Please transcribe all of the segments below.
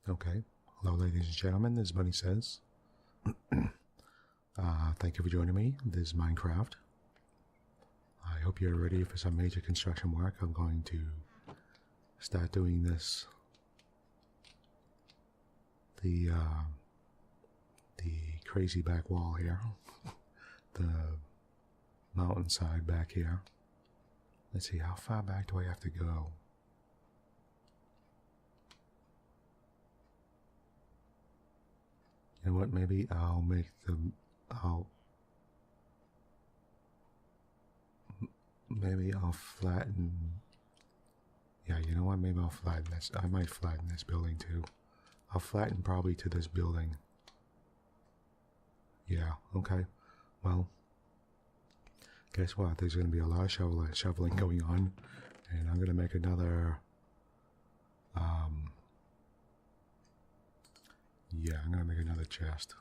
Okay. Hello, ladies and gentlemen. This is Bunnysays. Thank you for joining me. This is Minecraft. I hope you're ready for some major construction work. I'm going to start doing this. The crazy back wall here. The mountainside back here. Let's see, how far back do I have to go? You know what, maybe I'll flatten. Yeah, you know what, maybe I'll flatten this. I might flatten this building too. I'll flatten probably to this building. Yeah, okay. Well, guess what? There's going to be a lot of shoveling going on. And I'm going to make another... yeah, I'm going to make another chest.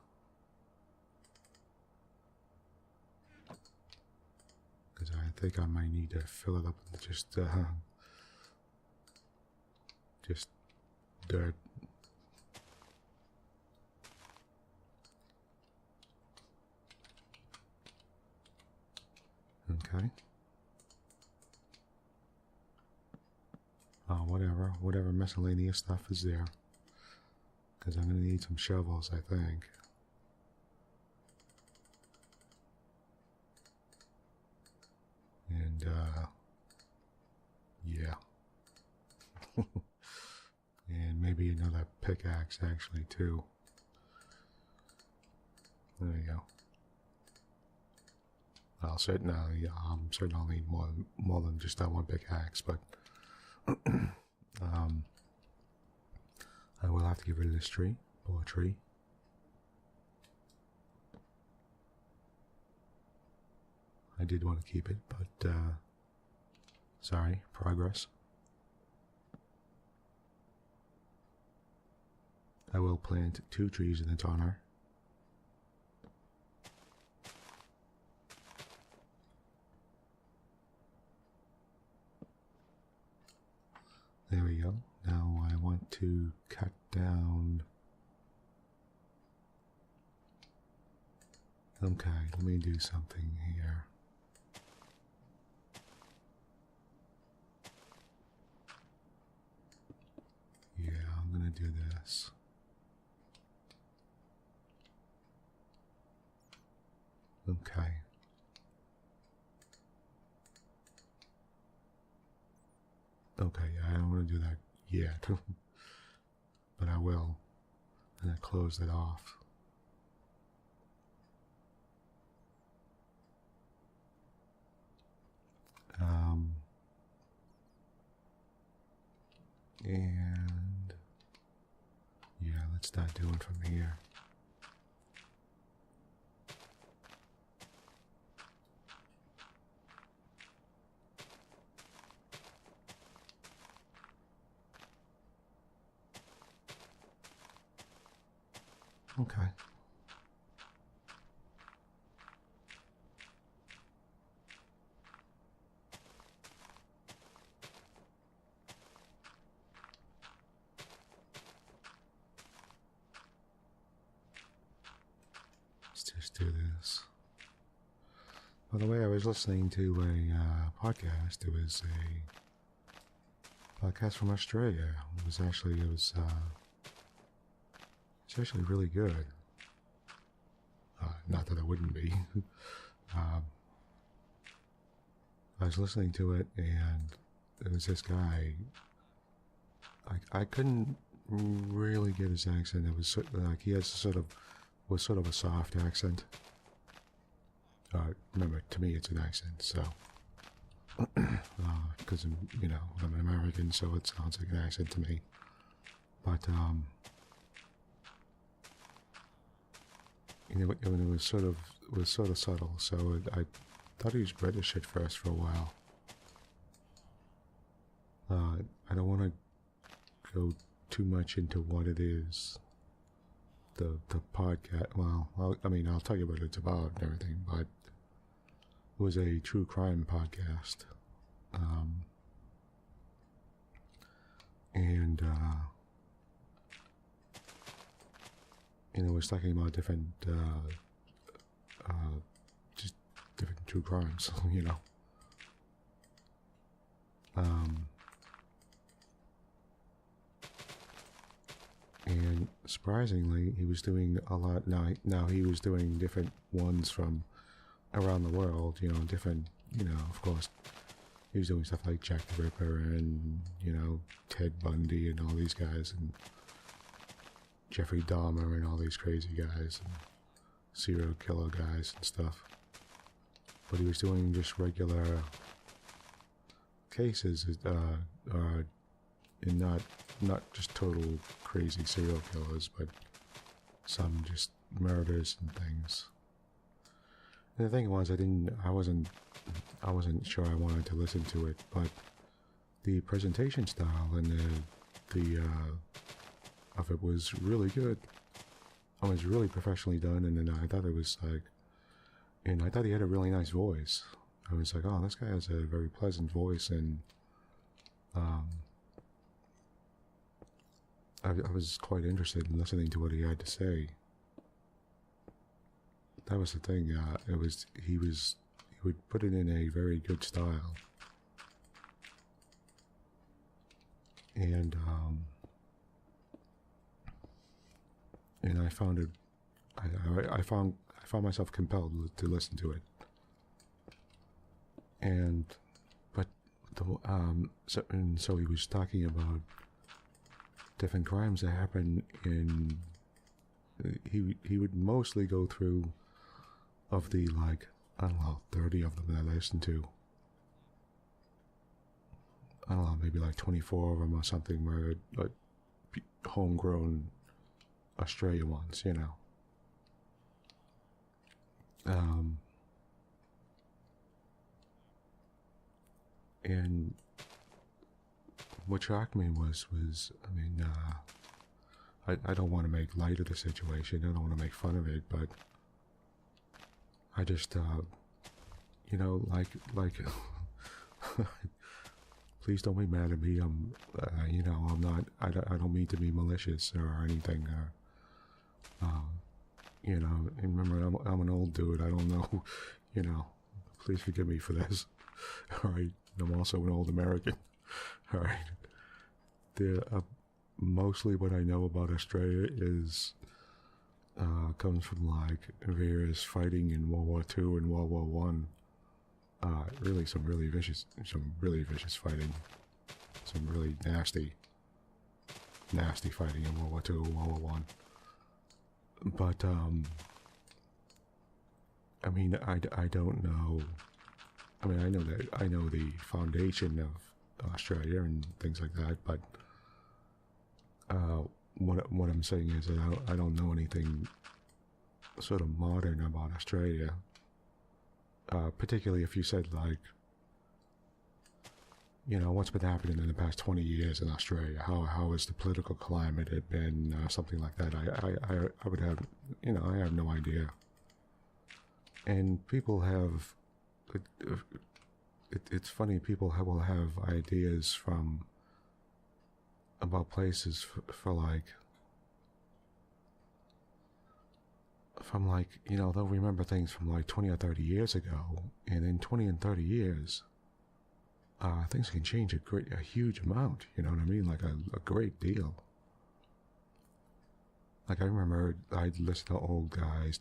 Because I think I might need to fill it up with just dirt. Okay. Whatever miscellaneous stuff is there. Because I'm going to need some shovels, I think. And, yeah. And maybe another pickaxe, actually, too. There you go. I'm certain I'll need more than just that one pickaxe, but I will have to get rid of this tree, poor tree. I did want to keep it, but sorry, progress. I will plant 2 trees in its honor. There we go. Now I want to cut down... Okay, let me do something here. Yeah, I'm gonna do this. Okay. Okay, I don't want to do that yet, but I will, and then close it off. And yeah, let's start doing from here. Okay. Let's just do this. By the way, I was listening to a podcast. It was a podcast from Australia. It was actually really good. Not that it wouldn't be. I was listening to it, and there was this guy. I couldn't really get his accent. It was like he has sort of a soft accent. Remember, to me, it's an accent. So, because I'm an American, so it sounds like an accent to me. But it was sort of subtle. So I thought he was British at first for a while. I don't want to go too much into what it is. The podcast. Well, I'll tell you what it's about and everything, but it was a true crime podcast. And and it was talking about different, just different true crimes, you know. And surprisingly, he was doing a lot. Now he was doing different ones from around the world, you know, different, you know, of course, he was doing stuff like Jack the Ripper and, you know, Ted Bundy and all these guys, and Jeffrey Dahmer and all these crazy guys, and serial killer guys and stuff. But he was doing just regular cases, and not just total crazy serial killers, but some just murders and things. And the thing was, I wasn't sure I wanted to listen to it, but the presentation style and the of it was really good. It was really professionally done, and then I thought it was like, and I thought he had a really nice voice. I was like, oh, this guy has a very pleasant voice, and I was quite interested in listening to what he had to say. That was the thing. He would put it in a very good style, and I found it. I found myself compelled to listen to it, so he was talking about different crimes that happen in. He would mostly go through, of the, like, I don't know, 30 of them that I listened to. I don't know, maybe like 24 of them or something, were like homegrown Australia ones, you know. And what shocked me was I mean, I don't want to make light of the situation. I don't want to make fun of it, but I just, you know, like, please don't be mad at me. You know, I'm not. I don't mean to be malicious or anything. You know, and remember, I'm an old dude. I don't know. You know, please forgive me for this. All right. I'm also an old American. All right. Mostly what I know about Australia is comes from like various fighting in World War II and World War One. Really some really vicious fighting, some really nasty fighting in World War II, World War One. But I mean, I don't know. I mean, I know the foundation of Australia and things like that, but what I'm saying is that I don't know anything sort of modern about Australia. Particularly if you said, like, you know, what's been happening in the past 20 years in Australia? How has the political climate had been? Something like that. I would have, you know, I have no idea. And people have, it's funny, people will have ideas about places for like, from like, you know, they'll remember things from like 20 or 30 years ago, and in 20 and 30 years, things can change a huge amount, you know what I mean? Like a great deal. Like I remember I'd listen to old guys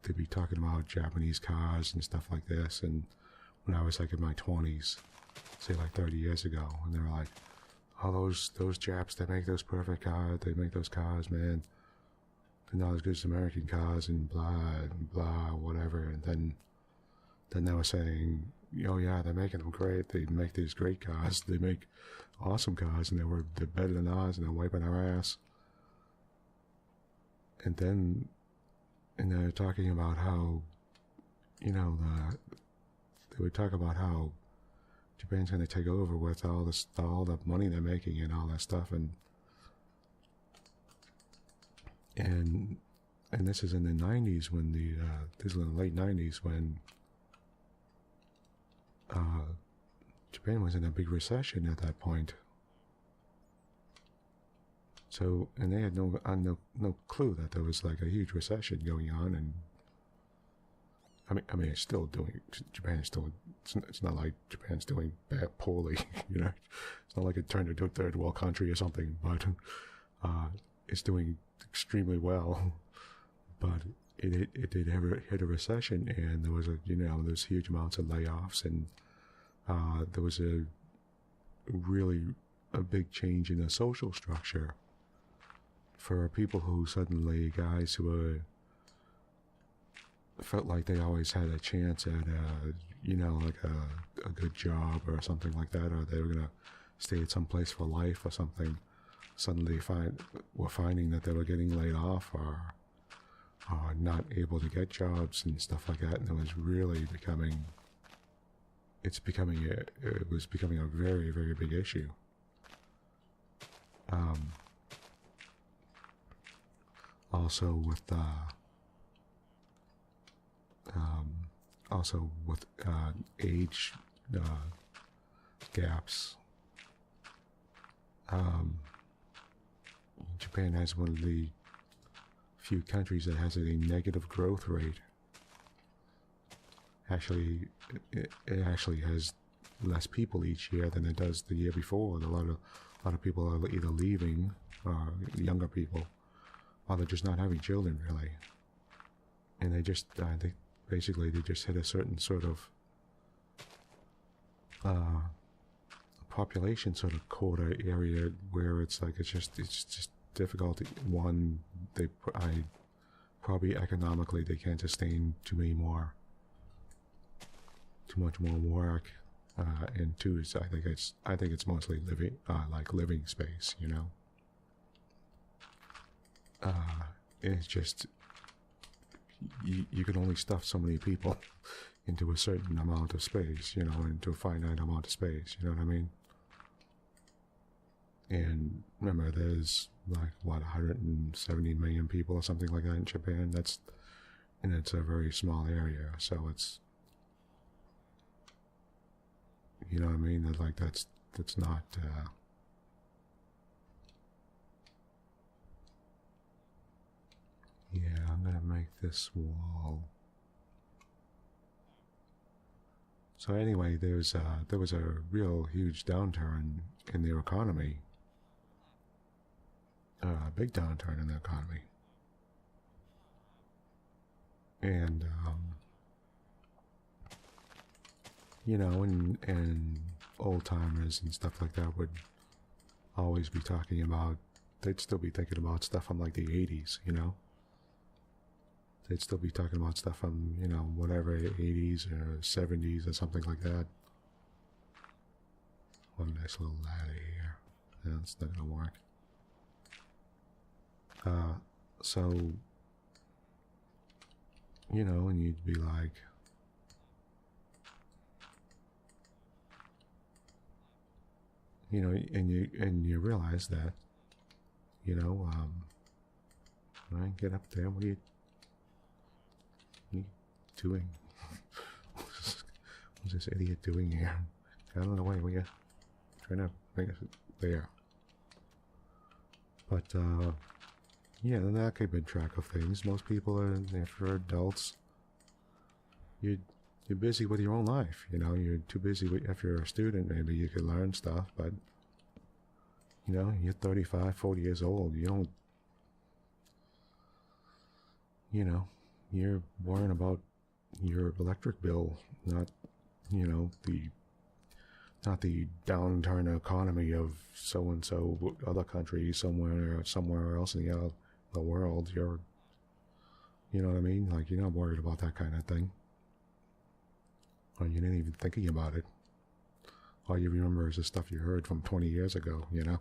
they'd be talking about Japanese cars and stuff like this, and when I was like in my 20s, say like 30 years ago, and they were like, oh, those Japs, they make those perfect cars, they make those cars, man. They're not as good as American cars and blah, whatever. And then they were saying, oh yeah, they're making them great. They make these great cars. They make awesome cars, and they're better than ours, and they're wiping our ass. And they're talking about how, you know, they would talk about how Japan's going to take over with all the money they're making and all that stuff, and this is in the 90s when this is in the late 90s when Japan was in a big recession at that point. So, and they had no clue that there was like a huge recession going on, and I mean, it's still doing. Japan is still. It's not like Japan's doing poorly. You know, it's not like it turned into a third world country or something. But it's doing extremely well. But it did ever hit a recession, and there was there's huge amounts of layoffs, and there was a big change in the social structure for people who suddenly, guys who were felt like they always had a chance at a good job or something like that, or they were gonna stay at some place for life or something. Suddenly were finding that they were getting laid off or not able to get jobs and stuff like that, and it was really becoming a very, very big issue. Also with age gaps. Japan has one of the few countries that has a negative growth rate. Actually, it actually has less people each year than it does the year before. A lot of people are either leaving, younger people, or they're just not having children really. And they just, they just hit a certain sort of population sort of quota area where it's just difficult. One, probably economically they can't sustain too much more work, and two is I think it's mostly living space, you know. It's just you can only stuff so many people into a certain amount of space, you know, into a finite amount of space, you know what I mean? And remember, there's 170 million people or something like that in Japan. And it's a very small area, so it's, you know what I mean? That's not. Yeah, I'm gonna make this wall. So anyway, there was a real huge downturn in their economy. A big downturn in the economy. And, you know, and old timers and stuff like that would always be talking about, they'd still be thinking about stuff from like the 80s, you know? They'd still be talking about stuff from, you know, whatever, 80s or 70s or something like that. One nice little ladder here. That's not gonna work. So, you know, and you'd be like, you know, and you realize that, you know, right, get up there, what are you doing? What's this idiot doing here? Get out of the way, will you? Trying to make it there. But, yeah, then that keeping track of things. Most people are, if you're adults, you're busy with your own life, you know. You're too busy if you're a student, maybe you could learn stuff, but, you know, you're 35, 40 years old. You don't, you know, you're worrying about your electric bill, not, you know, not the downturn economy of so-and-so other country somewhere else in the world. You know what I mean? Like, you're not worried about that kind of thing. Or you ain't even thinking about it. All you remember is the stuff you heard from 20 years ago, you know?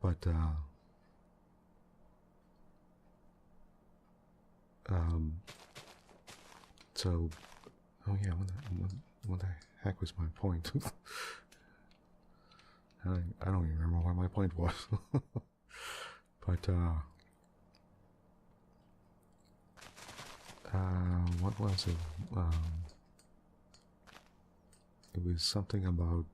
But, so, oh yeah, what the heck was my point? I don't even remember what my point was. But, what was it? It was something about,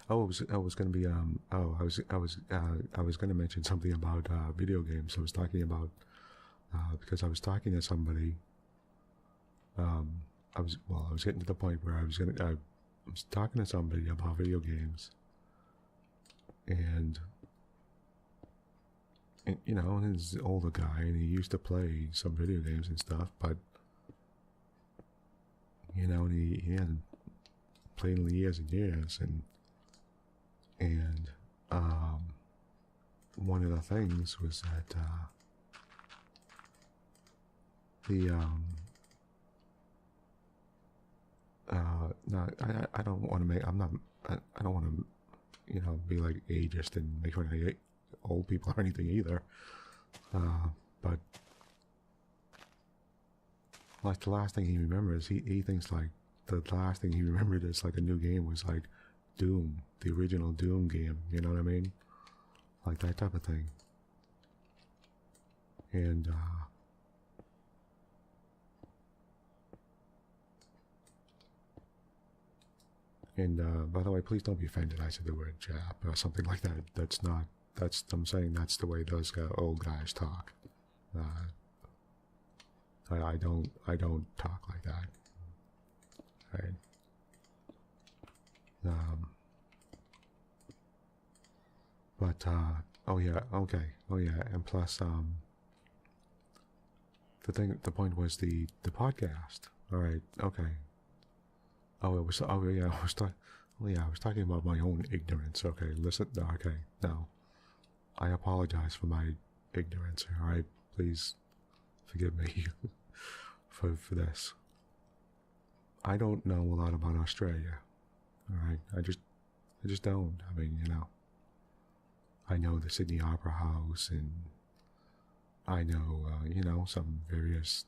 I was going to be I was going to mention something about video games. I was talking about because I was talking to somebody. I was getting to the point where I was talking to somebody about video games, and you know, he's an older guy, and he used to play some video games and stuff, but you know, and he hadn't played in years and years, and one of the things was that no, I don't want to make, I don't want to, you know, be like ageist and make fun of old people or anything either. But like the last thing he remembers, he thinks like the last thing he remembered is like a new game was like Doom, the original Doom game, you know what I mean? Like that type of thing. And by the way, please don't be offended. I said the word Jap or something like that. That's not. I'm saying that's the way those old guys talk. I don't talk like that. Right. But oh yeah, okay, oh yeah, and plus the point was the podcast. All right, okay. I was talking about my own ignorance. Okay, listen. Okay, now I apologize for my ignorance. All right, please forgive me for this. I don't know a lot about Australia. All right, I just don't. I mean, you know, I know the Sydney Opera House, and I know you know, some various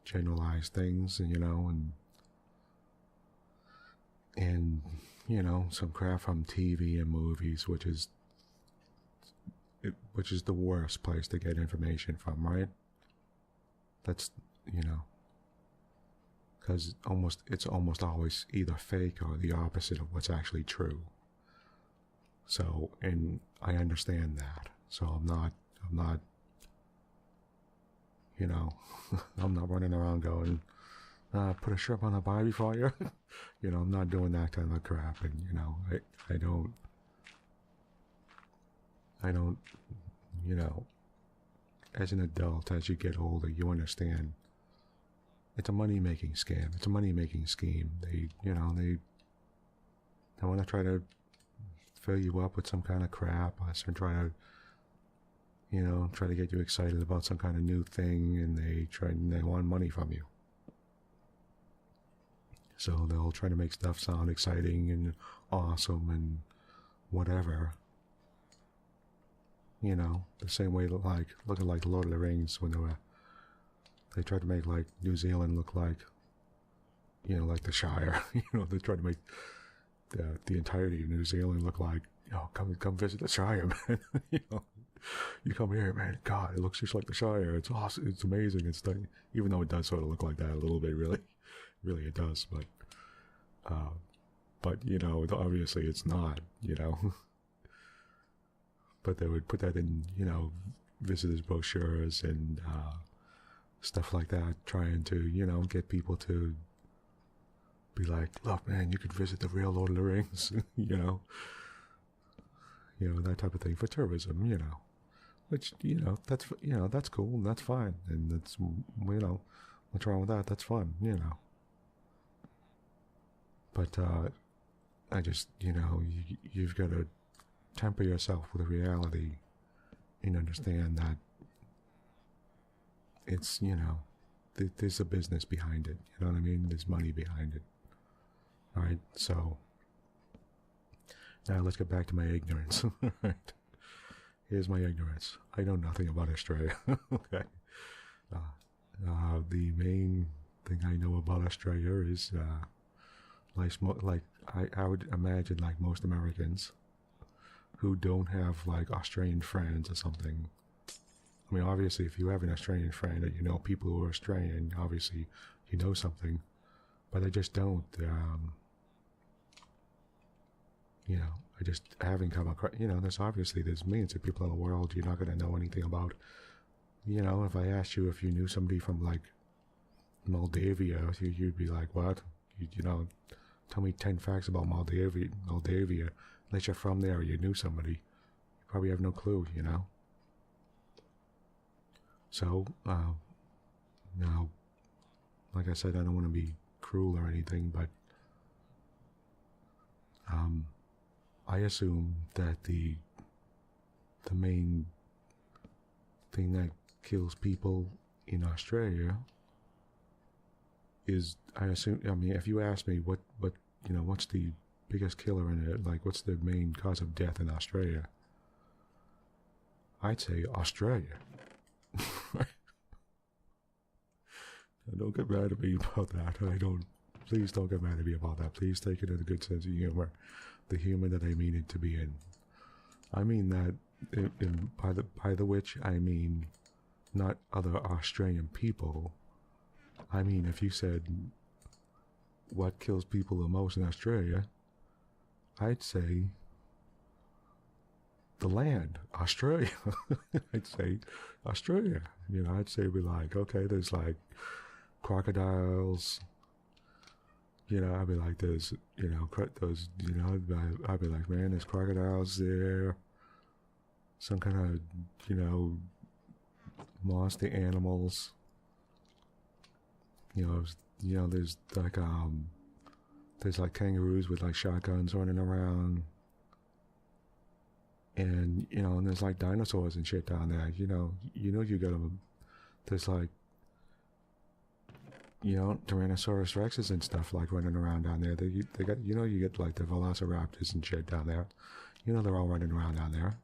generalized things, and you know, and you know, some crap from TV and movies, which is the worst place to get information from, right? That's, you know, because it's almost always either fake or the opposite of what's actually true. So, and I understand that. So I'm not, you know, I'm not running around going, put a shrimp on a barbie for you. You know, I'm not doing that kind of crap. And, you know, I don't, you know, as an adult, as you get older, you understand it's a money-making scam. It's a money-making scheme. They want to try to fill you up with some kind of crap, or try to, you know, try to get you excited about some kind of new thing, and they want money from you. So they'll try to make stuff sound exciting and awesome and whatever. You know, the same way like looking like Lord of the Rings when they tried to make like New Zealand look like, you know, like the Shire. You know, they tried to make the entirety of New Zealand look like, you know, come visit the Shire, man. You know, you come here, man. God, it looks just like the Shire. It's awesome. It's amazing. It's like, even though it does sort of look like that a little bit, really it does. But you know, obviously it's not. You know. But they would put that in, you know, visitors brochures and stuff like that, trying to, you know, get people to be like, look, man, you could visit the real Lord of the Rings, you know, that type of thing for tourism, you know, which, you know, that's cool and that's fine, and that's, you know, what's wrong with that? That's fun, you know. But I just, you know, you've got to temper yourself with reality and understand that it's, you know, there's a business behind it. You know what I mean? There's money behind it. All right. So now let's get back to my ignorance. All right. Here's my ignorance. I know nothing about Australia. Okay. The main thing I know about Australia is like I would imagine, like most Americans who don't have like Australian friends or something. I mean, obviously, if you have an Australian friend and you know people who are Australian, obviously you know something, but I just don't. I haven't come across, there's millions of people in the world you're not going to know anything about. If I asked you if you knew somebody from, like, Moldavia, you'd be like, what? Tell me 10 facts about Moldavia, unless you're from there or you knew somebody. You probably have no clue, So, now, like I said, I don't want to be cruel or anything, but I assume that the main thing that kills people in Australia is, if you ask me what's the biggest killer in it, like what's the main cause of death in Australia, I'd say Australia. Don't get mad at me about that. Please don't get mad at me about that. Please take it in a good sense of humor. The humor that I mean it to be in. I mean that by the which I mean not other Australian people. I mean, if you said what kills people the most in Australia, I'd say the land, Australia. I'd say Australia. I'd say be like, okay, there's like crocodiles. I'd be like, I'd be like, man, there's crocodiles there. Some kind of, monster animals. There's like kangaroos with like shotguns running around. And, and there's like dinosaurs and shit down there. You got them. There's like, Tyrannosaurus Rexes and stuff like running around down there. They got, you get like the velociraptors and shit down there. They're all running around down there.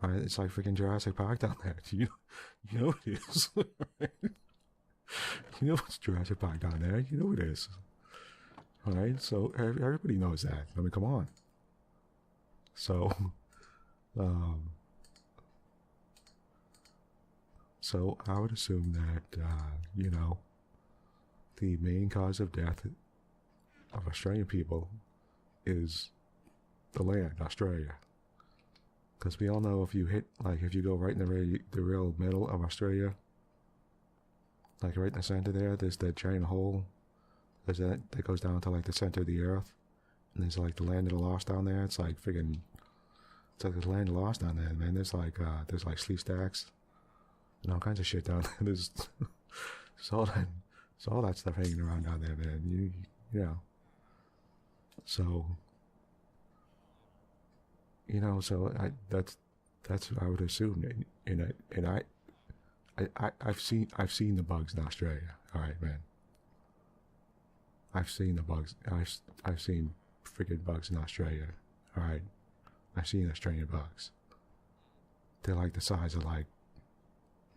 Right? It's like freaking Jurassic Park down there. You know it is. Right? It's Jurassic Park down there. You know it is. All right? So everybody knows that. I mean, come on. So, so I would assume that, the main cause of death of Australian people is the land, Australia. Because we all know if you go right in the real middle of Australia, like right in the center there's that giant hole that goes down to like the center of the earth. And there's like the land of the lost down there. It's like the land of the lost down there, man. There's like sleep stacks and all kinds of shit down there. There's all that stuff hanging around down there, man. So that's what I would assume. And I've seen the bugs in Australia. All right, man. I've seen the bugs. I've seen freaking bugs in Australia. All right, I've seen Australian bugs. They're like the size of like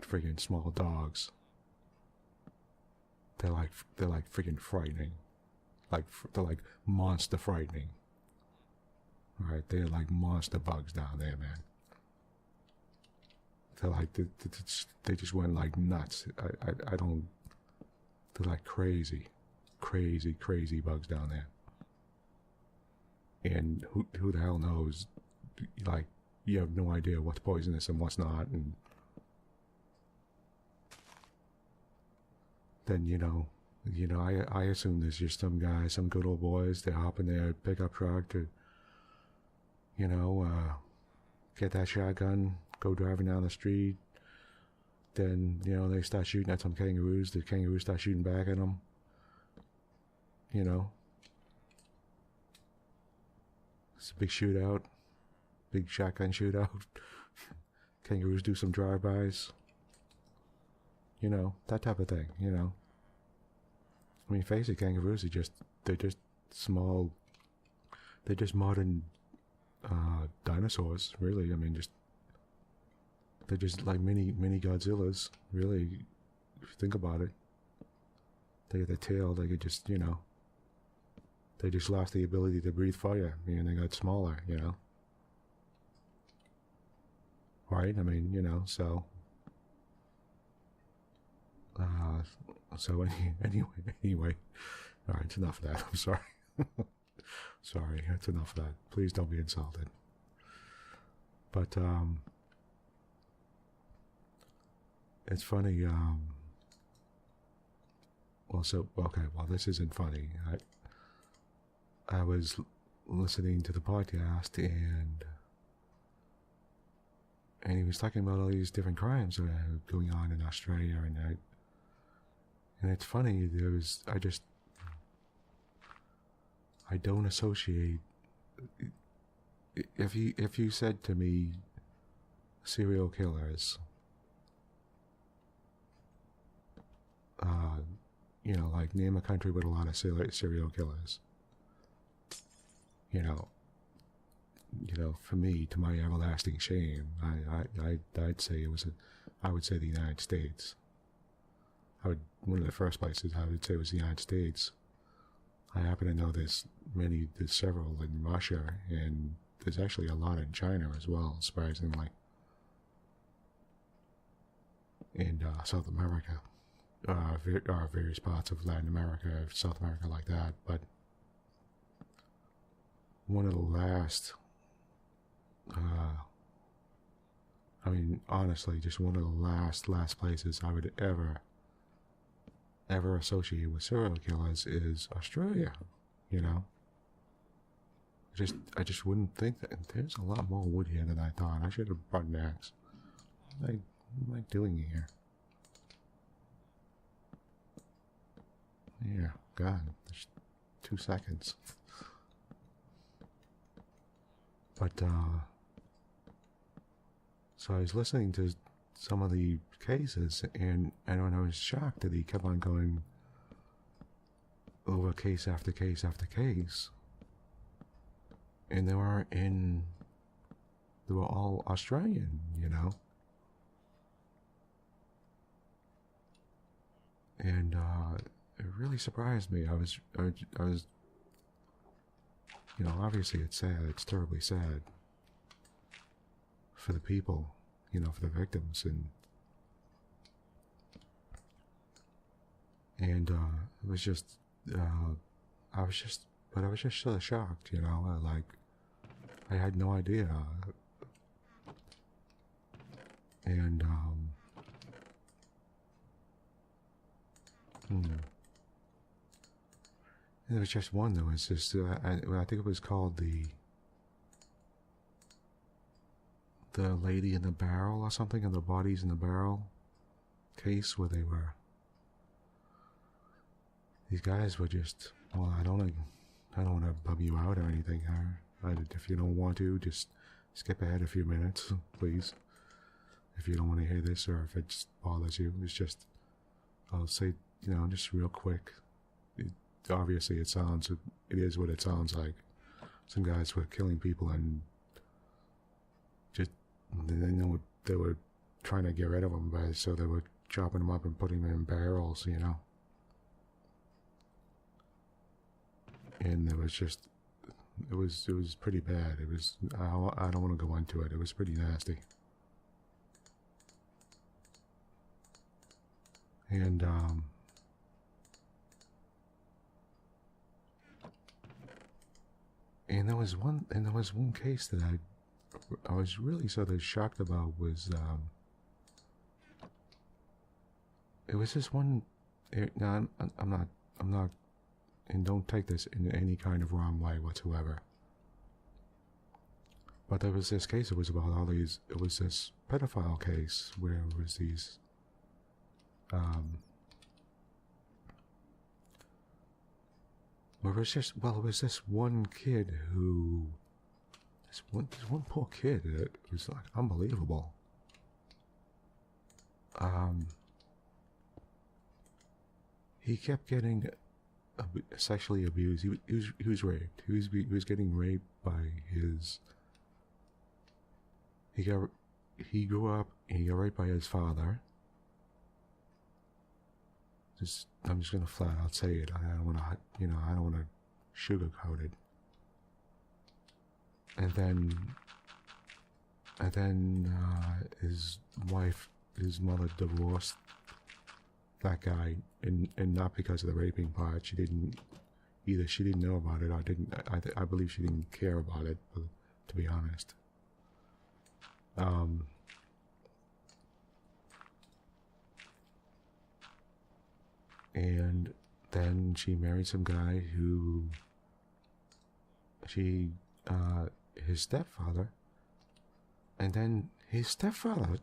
freaking small dogs. They're like freaking frightening. They're like monster frightening. All right, they're like monster bugs down there, man. They're like they just went like nuts. I don't. They're like crazy bugs down there. And who the hell knows? Like, you have no idea what's poisonous and what's not, and then I assume there's just some guys, some good old boys, they hop in their pickup truck to get that shotgun, go driving down the street. Then they start shooting at some kangaroos. The kangaroos start shooting back at them. It's a big shootout, big shotgun shootout. Kangaroos do some drive-bys. That type of thing. I mean, face it, kangaroos they're just small. They're just modern dinosaurs, really. I mean, they're just like mini Godzillas, really. If you think about it, they get the tail. They could just, they just lost the ability to breathe fire. They got smaller, Right? I mean, so. So anyway. All right, it's enough of that. I'm sorry. Sorry, that's enough of that. Please don't be insulted. But it's funny. This isn't funny. I was listening to the podcast, and he was talking about all these different crimes that are going on in Australia, and it's funny. I don't associate. If you said to me, serial killers, like name a country with a lot of serial killers. For me, to my everlasting shame, I'd say I would say the United States. One of the first places I would say was the United States. I happen to know there's several in Russia, and there's actually a lot in China as well, surprisingly. And South America, various parts of Latin America, South America, like that. But one of the last, honestly, just one of the last places I would ever associate with serial killers is Australia. I just wouldn't think that. There's a lot more wood here than I thought. I should have brought an axe. What am I doing here? Yeah, God, there's 2 seconds. But so I was listening to some of the cases, and I was shocked that he kept on going over case after case after case, and they were all Australian, and it really surprised me. I was, obviously it's sad. It's terribly sad for the people, for the victims, and it was just, I was just sort of shocked, I had no idea, and there was just one that was just, I think it was called the lady in the barrel or something, and the bodies in the barrel case, where these guys were just, well, I don't want to bum you out or anything. If you don't want to, just skip ahead a few minutes, please. If you don't want to hear this, or if it just bothers you, I'll say, just real quick. Obviously, it is what it sounds like. Some guys were killing people, and they were trying to get rid of them, so they were chopping them up and putting them in barrels, And it was pretty bad. I don't want to go into it. It was pretty nasty. And there was one case that I was really sort of shocked about. Was it was this one? Now I'm not, and don't take this in any kind of wrong way whatsoever. But there was this case. It was about all these. It was this pedophile case where it was these. It was this one kid who. This one poor kid. It was like unbelievable. He kept getting sexually abused. He was raped. He was getting raped by his. He grew up. He got raped by his father. I'm just gonna flat out say it. I don't want to sugarcoat it. And then his mother divorced that guy, and not because of the raping part. She didn't, either she didn't know about it or didn't. I believe she didn't care about it, to be honest. And then she married some guy who his stepfather, and then his stepfather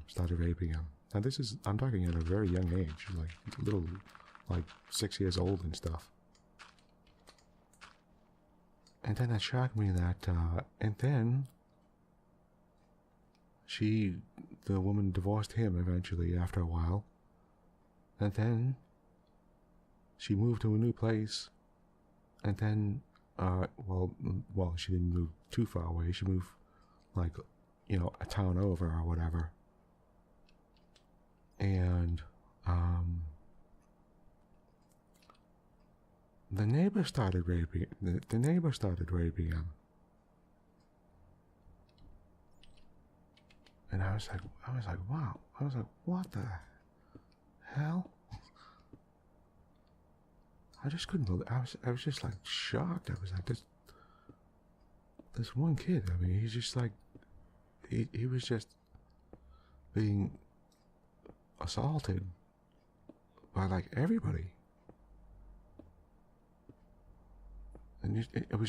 started raping him. Now I'm talking at a very young age, like little, like 6 years old and stuff. And then that shocked me that, and then the woman divorced him eventually after a while. And then she moved to a new place. And then, well, she didn't move too far away. She moved, like, a town over or whatever. And, the neighbor started raping him. And I was like, wow. I was like, what the hell? I just couldn't believe. I was just like shocked. I was like, this one kid. I mean, he's just like, he was just being assaulted by like everybody. And it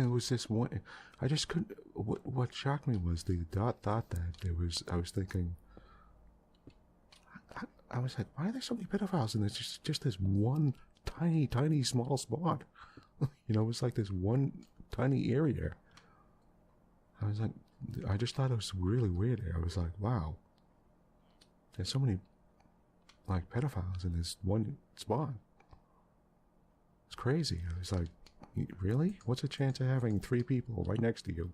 was this one. I just couldn't. What shocked me was the thought that there was. I was thinking. I was like, why are there so many pedophiles? And it's just this one tiny small spot. It was like this one tiny area. I was like, I just thought it was really weird. I was like, wow. There's so many like pedophiles in this one spot. It's crazy. I was like, really? What's the chance of having 3 people right next to you?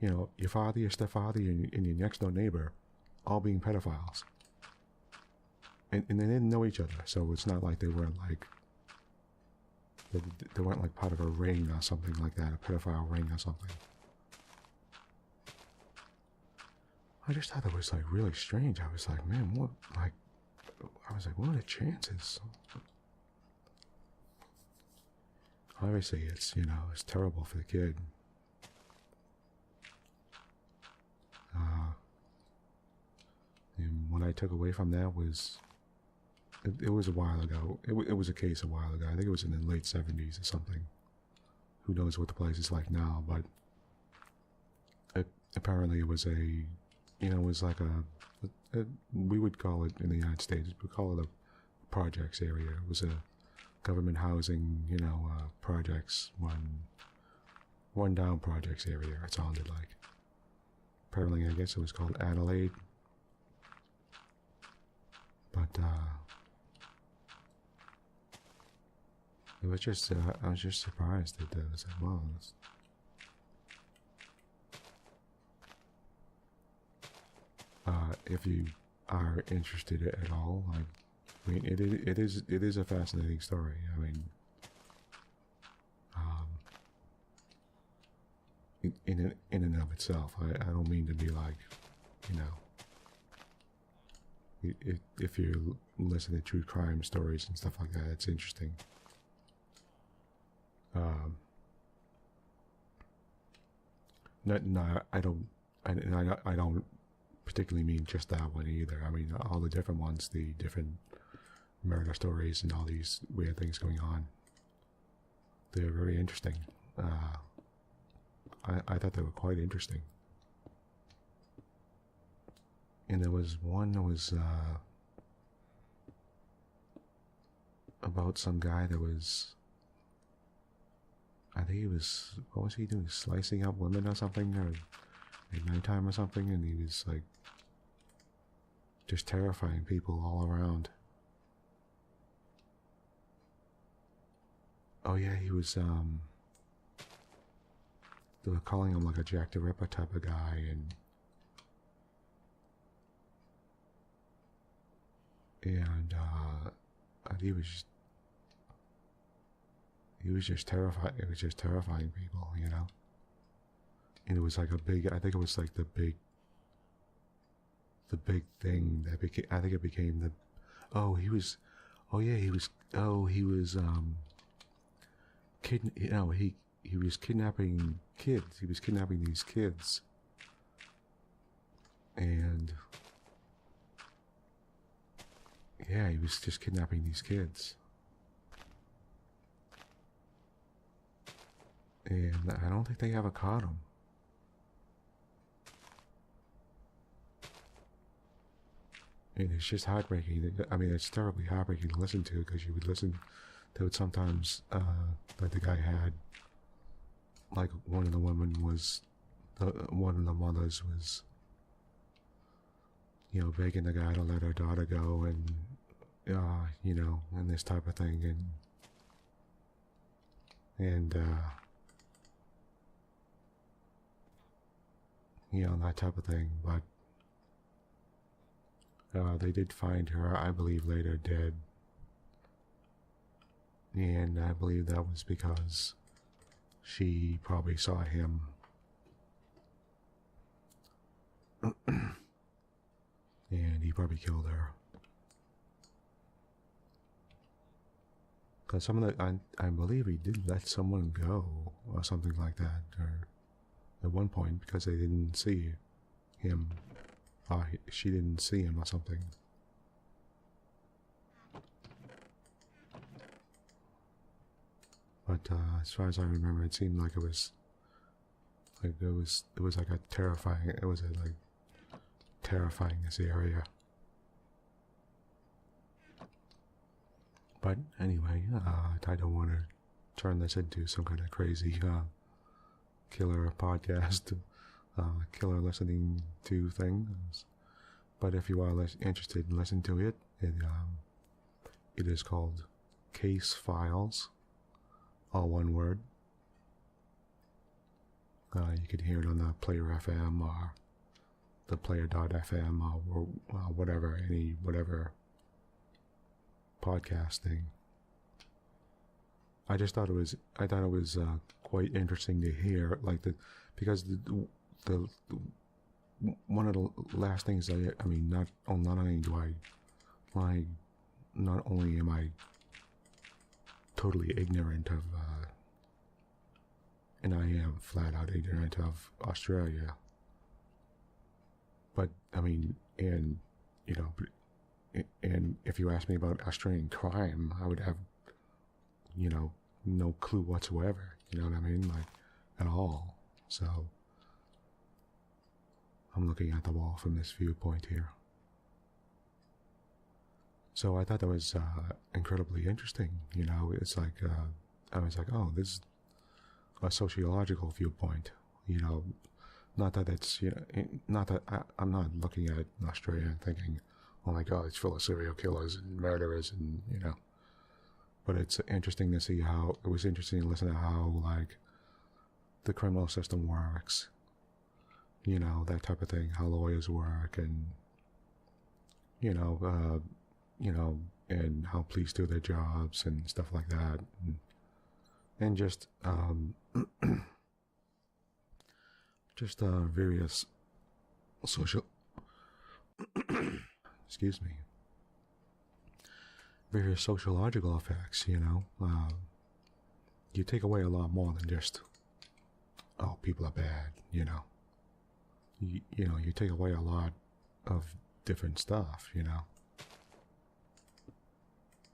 Your father, your stepfather, and your next door neighbor, all being pedophiles. And they didn't know each other, so it's not like they weren't like part of a ring or something like that, a pedophile ring or something. I just thought it was like really strange. I was like, man, what are the chances? Obviously, it's terrible for the kid. And what I took away from that was, it was a while ago. It was a case a while ago. I think it was in the late 70s or something. Who knows what the place is like now? But apparently, it was it was like we would call it in the United States. We call it a projects area. It was a government housing, projects, one down projects area, it sounded like. Apparently, I guess it was called Adelaide. But, it was just, I was just surprised that I was like, wow, if you are interested at all, I mean, it is a fascinating story. I mean, in and of itself, I don't mean to be like, if you listen to true crime stories and stuff like that, it's interesting. I don't particularly mean just that one either. I mean, all the different ones, the different murder stories and all these weird things going on. They're very interesting. I thought they were quite interesting. And there was one that was about some guy that was, I think he was, what was he doing? Slicing up women or something, or at nighttime or something, and he was like just terrifying people all around. Oh yeah, he was, they were calling him like a Jack the Ripper type of guy, and he was just terrified. It was just terrifying people, And it was like a big, I think it was like the big thing that became, I think it became he was he was kidnapping kids. He was kidnapping these kids, and yeah, he was just kidnapping these kids. And I don't think they ever caught him. And it's just heartbreaking. I mean, it's terribly heartbreaking to listen to, because you would listen to it sometimes, like the guy had, like one of the women was, one of the mothers was, you know, begging the guy to let her daughter go, and, you know, and this type of thing, and you know, that type of thing. But they did find her, I believe, later dead. And I believe that was because she probably saw him. And he probably killed her. Because some of the, I believe he did let someone go, or something like that, or at one point, because they didn't see him. She didn't see him or something. But as far as I remember, it seemed like it was like a terrifying. It was like terrifying, this area. But anyway, I don't want to turn this into some kind of crazy killer podcast, killer listening to things. But if you are interested in listening to it, it is called Casefiles, all one word. You can hear it on the Player FM or the Player.fm or whatever, whatever podcast thing. I thought it was quite interesting to hear, like because the one of the last things I mean, not only am I totally ignorant of, and I am flat out ignorant of Australia, but I mean, and you know, and if you ask me about Australian crime, I would have, you know, no clue whatsoever. You know what I mean? Like, at all. So I'm looking at the wall from this viewpoint here. So I thought that was incredibly interesting. You know, it's like I was like, oh, this is a sociological viewpoint. You know, not that it's, you know, not that I'm not looking at Australia and thinking, oh my God, it's full of serial killers and murderers, and you know. But it's interesting to see how, it was interesting to listen to how, like, the criminal system works, you know, that type of thing, how lawyers work, and, you know, and how police do their jobs and stuff like that, and just, various social, excuse me, various sociological effects, you know. You take away a lot more than just, oh, people are bad, you know. You know, you take away a lot of different stuff, you know.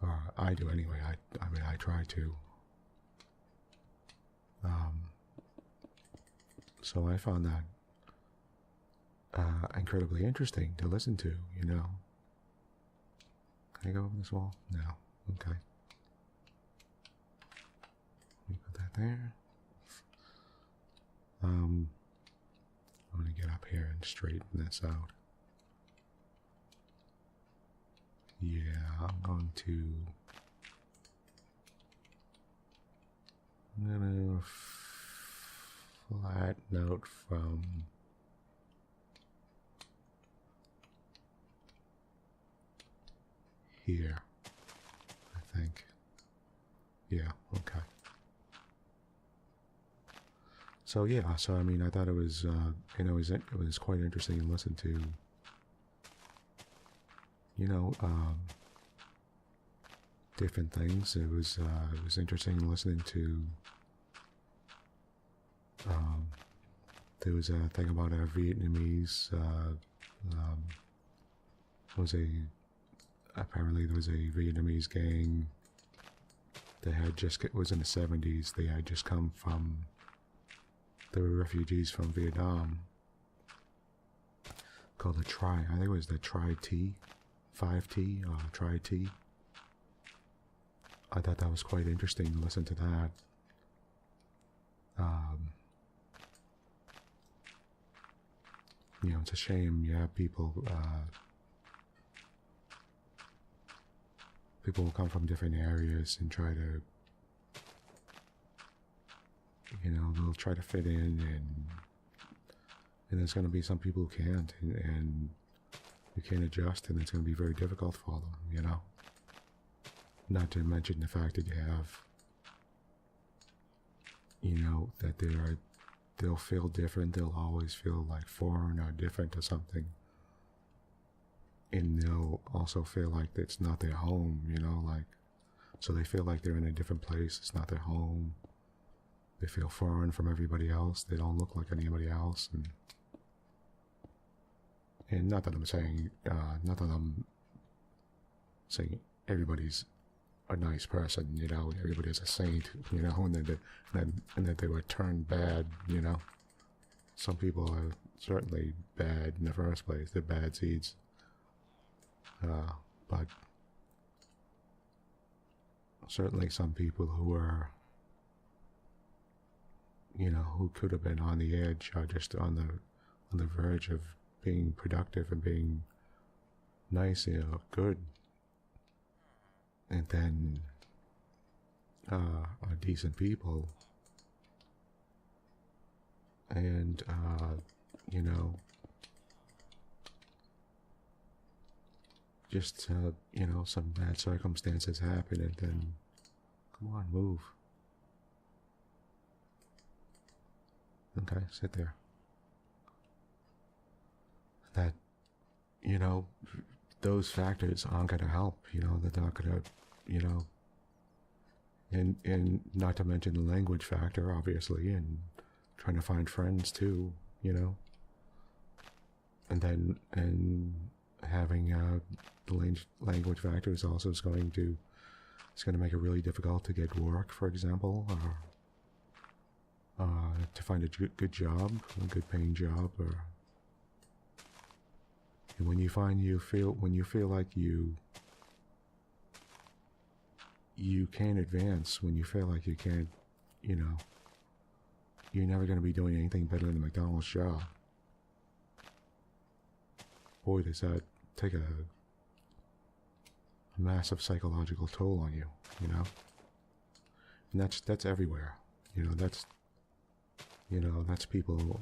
Or I do anyway. I mean, I try to. So I found that incredibly interesting to listen to, you know. Can I go over this wall? No. Okay. Let me put that there. I'm going to get up here and straighten this out. Yeah, I'm going to flatten out from here, I think. Yeah, okay. So yeah, so I mean, I thought it was, you know, it was quite interesting to listen to. You know, different things. It was interesting listening to. There was a thing about a Vietnamese. Apparently there was a Vietnamese gang that it was in the 70s. They had just come from. They were refugees from Vietnam. Called the I think it was the Tri-T, 5T, Tri-T. I thought that was quite interesting to listen to that. It's a shame you have people will come from different areas and try to, they'll try to fit in, and there's going to be some people who can't, and you can't adjust, and it's going to be very difficult for them, Not to mention the fact that you have, that they'll feel different, they'll always feel like foreign or different or something. And they'll also feel like it's not their home, so they feel like they're in a different place, it's not their home. They feel foreign from everybody else, they don't look like anybody else, and not that I'm saying everybody's a nice person, everybody's a saint, and that they were turned bad, Some people are certainly bad in the first place, they're bad seeds. But certainly some people who are, who could have been on the edge are just on the verge of being productive and being nice, good. And then are decent people. And, just, some bad circumstances happen, and then, come on, move. Okay, sit there. That, those factors aren't going to help, they're not going to, and not to mention the language factor, obviously, and trying to find friends too, and having the language factor is also going to make it really difficult to get work, for example, or to find a good job, a good paying job, and when you feel like you can't advance, when you feel like you can't, you're never going to be doing anything better than a McDonald's job. Boy, does that take a massive psychological toll on you, And that's everywhere, that's people,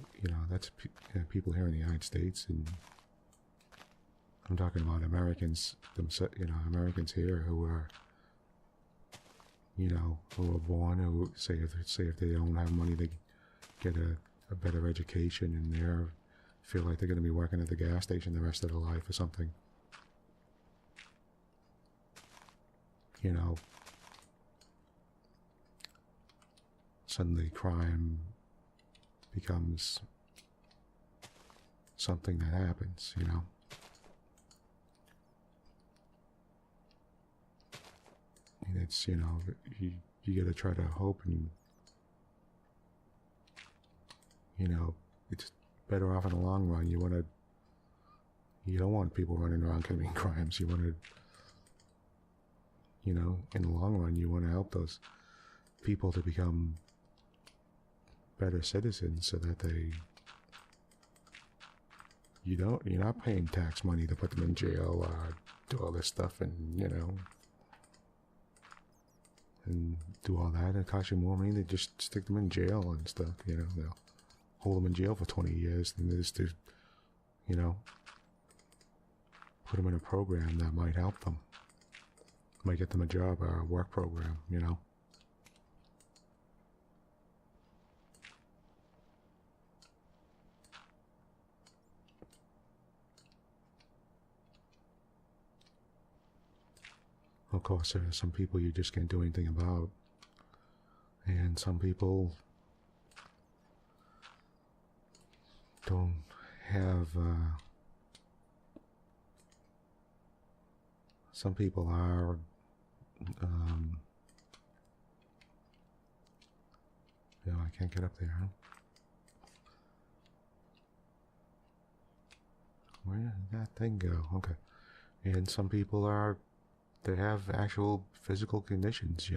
that's people here in the United States, and I'm talking about Americans, Americans here who are, who are born, who say if they don't have money to get a better education, and they feel like they're going to be working at the gas station the rest of their life or something. Suddenly crime becomes something that happens, And it's, you got to try to hope, and, it's better off in the long run. You don't want people running around committing crimes. You want to, in the long run, you want to help those people to become better citizens, so that you're not paying tax money to put them in jail or do all this stuff, and and do all that. It costs you more money to just stick them in jail and stuff, they'll hold them in jail for 20 years than just to, put them in a program that might help them, might get them a job or a work program, Of course, there are some people you just can't do anything about. And some people don't have, some people are, I can't get up there, huh? Where did that thing go? Okay. And some people they have actual physical conditions,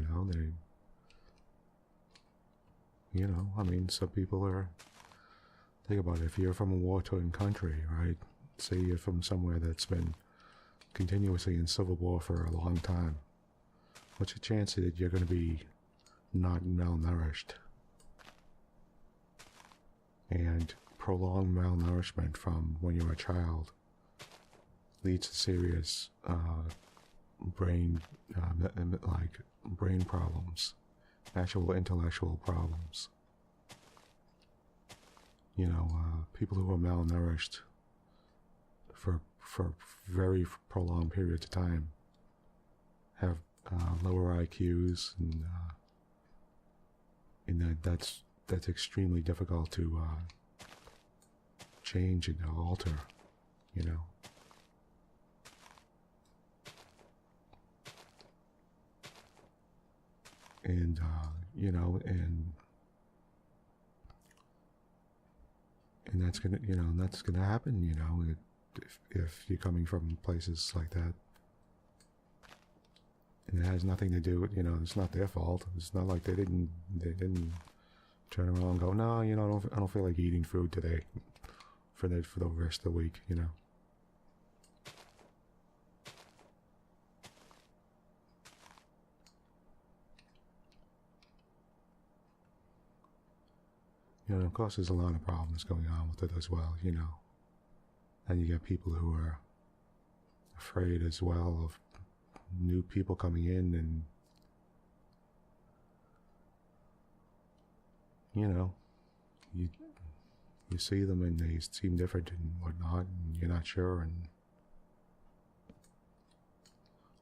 some people are, think about it, if you're from a war-torn country, right? Say you're from somewhere that's been continuously in civil war for a long time. What's the chance that you're going to be not malnourished? And prolonged malnourishment from when you're a child leads to serious brain problems, actual intellectual problems. People who are malnourished for very prolonged periods of time have lower IQs, and that's extremely difficult to change and alter, and that's gonna happen, if you're coming from places like that. And it has nothing to do with, it's not their fault. It's not like they didn't turn around and go, no, I don't feel like eating food today for the rest of the week, Of course, there's a lot of problems going on with it as well, And you get people who are afraid as well of new people coming in, and you see them and they seem different and whatnot, and you're not sure, and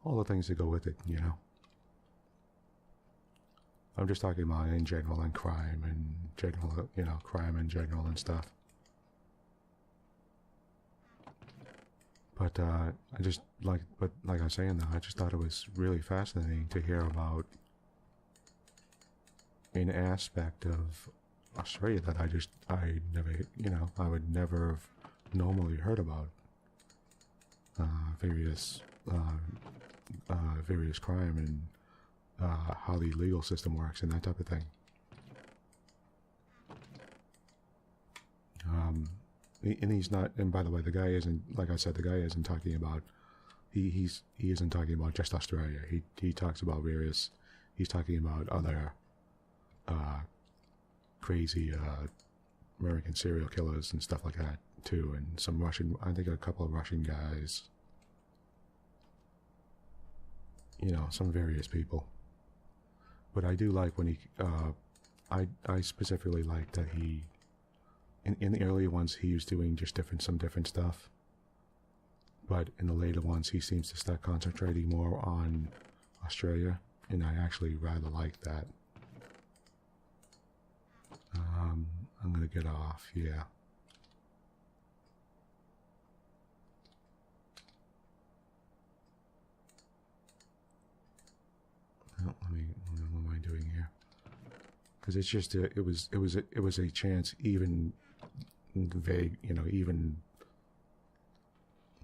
all the things that go with it, I'm just talking about in general, and crime and general, crime in general and stuff. But like I was saying though, I just thought it was really fascinating to hear about an aspect of Australia that I never, I would never have normally heard about. Various crime and how the legal system works and that type of thing. And he's not, and by the way, the guy isn't, like I said, the guy isn't talking about, he isn't talking about just Australia. He talks about he's talking about other crazy American serial killers and stuff like that too, and some I think a couple of Russian guys, some various people. But I do like when I specifically like that he, in the earlier ones, he was doing just some different stuff. But in the later ones, he seems to start concentrating more on Australia, and I actually rather like that. I'm going to get off, yeah. What am I doing here? Because it's just it was a chance, even even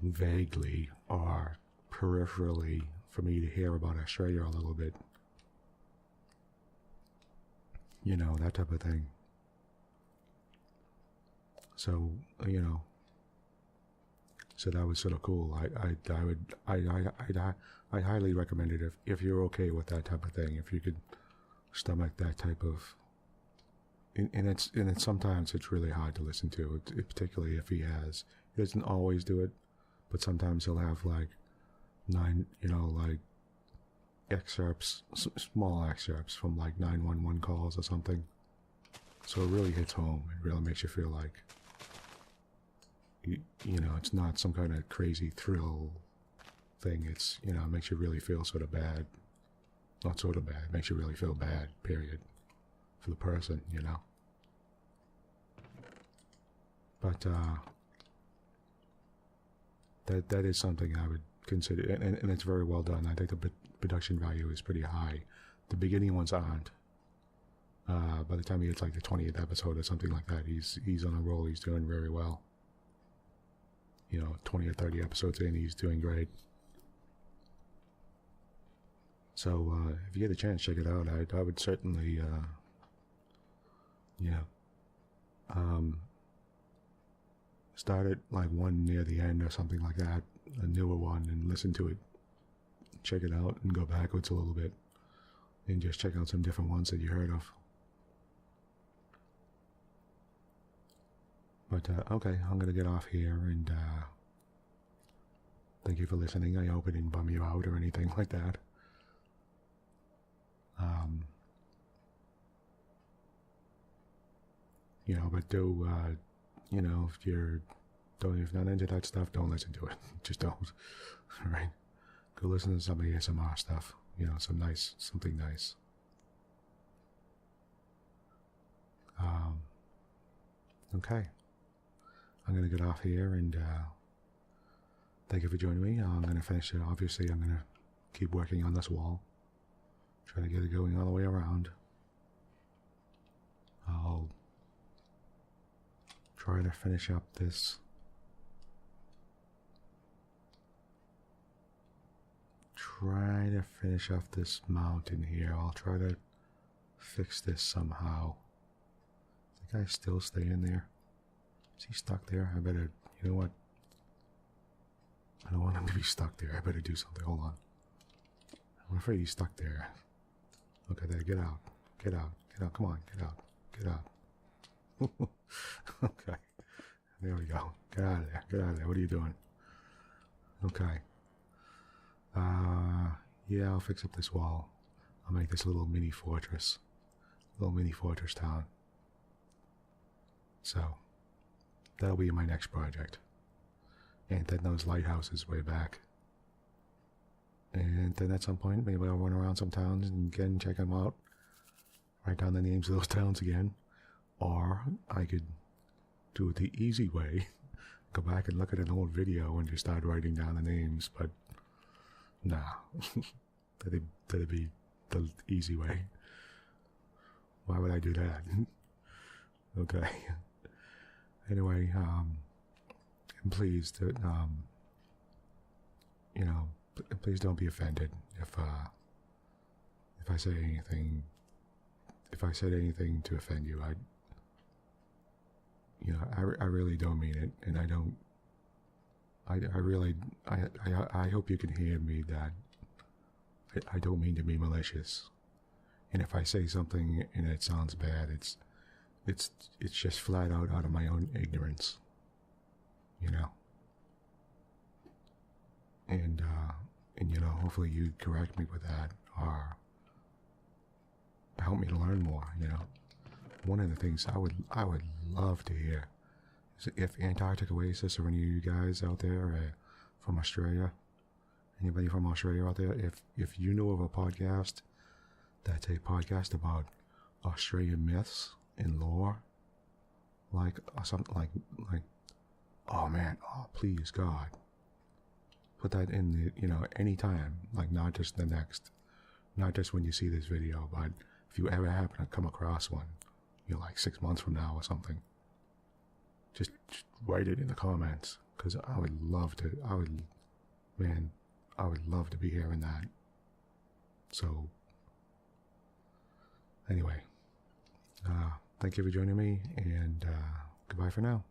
vaguely or peripherally, for me to hear about Australia a little bit, that type of thing. So so that was sort of cool. I highly recommend it if you're okay with that type of thing. If you could stomach that type of, and it's sometimes it's really hard to listen to, particularly if he doesn't always do it, but sometimes he'll have like excerpts, small excerpts from like 911 calls or something. So it really hits home. It really makes you feel like, it's not some kind of crazy thrill thing. It's, it makes you really feel sort of bad. Not sort of bad. It makes you really feel bad, period, for the person, But that is something I would consider, and it's very well done. I think the production value is pretty high. The beginning ones aren't. By the time he gets like the 20th episode or something like that, he's on a roll. He's doing very well. 20 or 30 episodes in, he's doing great. So if you get a chance, check it out. I would certainly, start it like one near the end or something like that, a newer one, and listen to it. Check it out and go backwards a little bit, and just check out some different ones that you heard of. But okay, I'm gonna get off here, and thank you for listening. I hope it didn't bum you out or anything like that. But do, if you're not into that stuff, don't listen to it. Just don't. All right? Go listen to some ASMR stuff. Something nice. Okay. I'm going to get off here, and thank you for joining me. I'm going to finish it. Obviously, I'm going to keep working on this wall. Try to get it going all the way around. I'll try to finish up this mountain here. I'll try to fix this somehow. Is the guy still staying there? Is he stuck there? I better, you know what? I don't want him to be stuck there. I better do something. Hold on. I'm afraid he's stuck there. Look at that. Get out. Get out. Get out. Come on. Get out. Get out. Okay. There we go. Get out of there. Get out of there. What are you doing? Okay. Yeah, I'll fix up this wall. I'll make this a little mini fortress. Little mini fortress town. So, that'll be my next project. And then those lighthouses way back. And then at some point, maybe I'll run around some towns and again check them out. Write down the names of those towns again. Or I could do it the easy way. Go back and look at an old video and just start writing down the names. But, nah. That'd be the easy way. Why would I do that? Okay. Anyway, and please, please don't be offended if I say anything. If I said anything to offend you, I really don't mean it, and I don't. I hope you can hear me that I don't mean to be malicious, and if I say something and it sounds bad, it's just flat out of my own ignorance, and hopefully you correct me with that or help me to learn more. One of the things I would love to hear is if Antarctic Oasis or any of you guys out there from Australia, anybody from Australia out there, if you know of a podcast that's a podcast about Australian myths and lore, like something like oh man, oh please God, put that in the anytime, like not just when you see this video, but if you ever happen to come across one, like 6 months from now or something, just write it in the comments, because I would love to be hearing that. So anyway, thank you for joining me, and goodbye for now.